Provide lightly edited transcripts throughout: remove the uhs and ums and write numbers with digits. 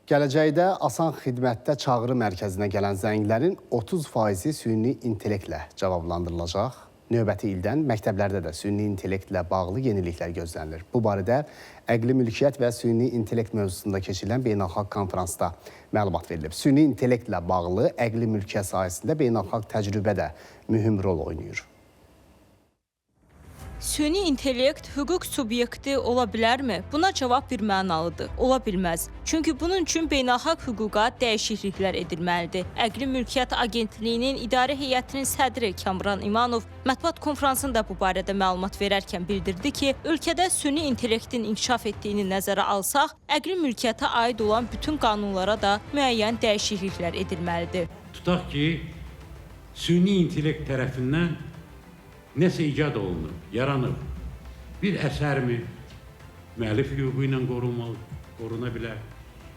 Gələcəkdə asan xidmətdə çağrı mərkəzinə gələn zənglərin 30%-i süni intellektlə cavablandırılacaq. Növbəti ildən məktəblərdə də süni intellektlə bağlı yeniliklər gözlənilir. Bu barədə əqli mülkiyyət və süni intellekt mövzusunda keçirilən beynəlxalq konferansda məlumat verilib. Süni intellektlə bağlı əqli mülkiyyət sahəsində beynəlxalq təcrübə də mühüm rol oynayır. Süni intellekt hüquq subyekti ola bilərmi? Buna cavab bir mənalıdır. Ola bilməz. Çünki bunun üçün beynəlxalq hüquqa dəyişikliklər edilməlidir. Əqli Mülkiyyət Agentliyinin İdarə Heyətinin sədri Kamran İmanov mətbuat konferansında bu barədə məlumat verərkən bildirdi ki, ölkədə süni intellektin inkişaf etdiyini nəzərə alsaq, əqli mülkiyyətə aid olan bütün qanunlara da müəyyən dəyişikliklər edilməlidir. Tutaq ki, süni intellekt tərəfindən nəsə icad olunur, yaranır. Bir əsərmi müəllif hüququ ilə qoruna bilər,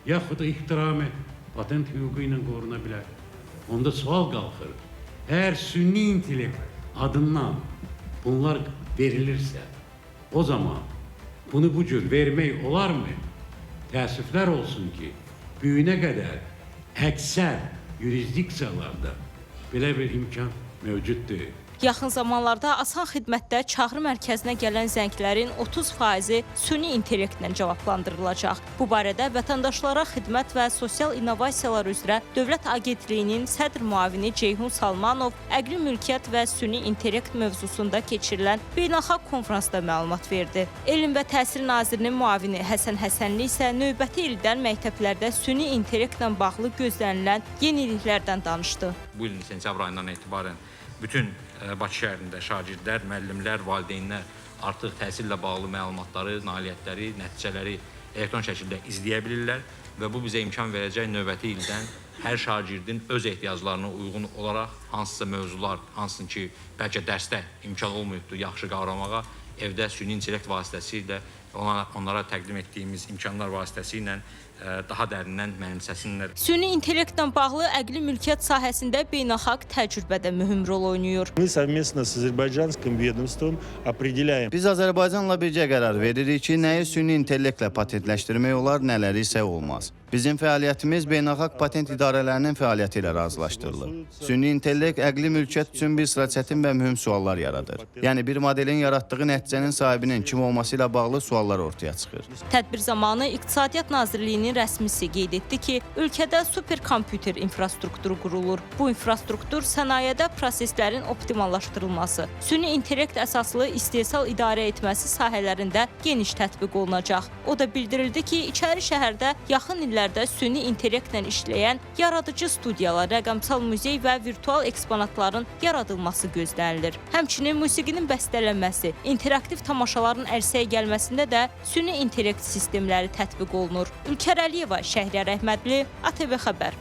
yaxud da ixtirami patent hüququ ilə qoruna bilər. Onda sual qalxır. Əgər süni intellekt adından bunlar verilirsə, o zaman bunu bu cür vermək olarmı? Təəssüflər olsun ki, büyüne qədər əksər yurisdiksiyalarda belə bir imkan mövcuddur. Yaxın zamanlarda asan xidmətdə çağrı mərkəzinə gələn zənglərin 30%-i süni intellektlə cavablandırılacaq. Bu barədə Vətəndaşlara Xidmət və Sosial İnnovasiyalar üzrə Dövlət Agentliyinin sədr müavini Ceyhun Salmanov əqli mülkiyyət və süni intellekt mövzusunda keçirilən beynəlxalq konferansda məlumat verdi. Elm və Təhsil Nazirinin müavini Həsən Həsənli isə növbəti ildən məktəblərdə süni intellektlə bağlı gözlənilən yeniliklərdən danışdı. Bu ilin sentyabr ayından etibarən bütün Bakı şəhərində şagirdlər, müəllimlər, valideynlər artıq təhsillə bağlı məlumatları, nailiyyətləri, nəticələri elektron şəkildə izləyə bilirlər və bu bizə imkan verəcək növbəti ildən hər şagirdin öz ehtiyaclarına uyğun olaraq hansısa mövzular, hansın ki, bəlkə dərsdə imkan olmayıbdır yaxşı qavramağa, evdə süni intellekt vasitəsilə onlara təqdim etdiyimiz imkanlar vasitəsilə daha dərindən mənimsəsinlər. Süni intellektlə bağlı əqli mülkiyyət sahəsində beynəlxalq təcrübə də mühüm rol oynayır. Мы совместно с азербайджанским ведомством определяем. Biz Azərbaycanla birgə qərar veririk ki, nəyi süni intellektlə patentləşdirmək olar, nələri isə olmaz. Bizim fəaliyyətimiz beynəlxalq patent idarələrinin fəaliyyəti ilə razılaşdırılır. Süni intellekt əqli mülkiyyət üçün bir sıra çətin və mühüm suallar yaradır. Yəni bir modelin yaratdığı nəticənin sahibinin kim olması ilə bağlı suallar ortaya çıxır. Tədbir zamanı İqtisadiyyat Nazirliyinin rəsmisi qeyd etdi ki, ölkədə superkompüter infrastrukturu qurulur. Bu infrastruktur sənayədə proseslərin optimallaşdırılması, süni intellekt əsaslı istehsal idarə etməsi sahələrində geniş tətbiq olunacaq. O da bildirildi ki, İçəri şəhərdə yaxın illərdə süni intellektlə işləyən yaradıcı studiyalar, rəqəmsal muzey və virtual eksponatların yaradılması gözlənilir. Həmçinin musiqinin bəstələnməsi, interaktiv tamaşaların ərsəyə gəlməsində də süni intellekt sistemləri tətbiq olunur. Ülkər Əliyeva, Şəhriyar Əhmədli, ATV Xəbər.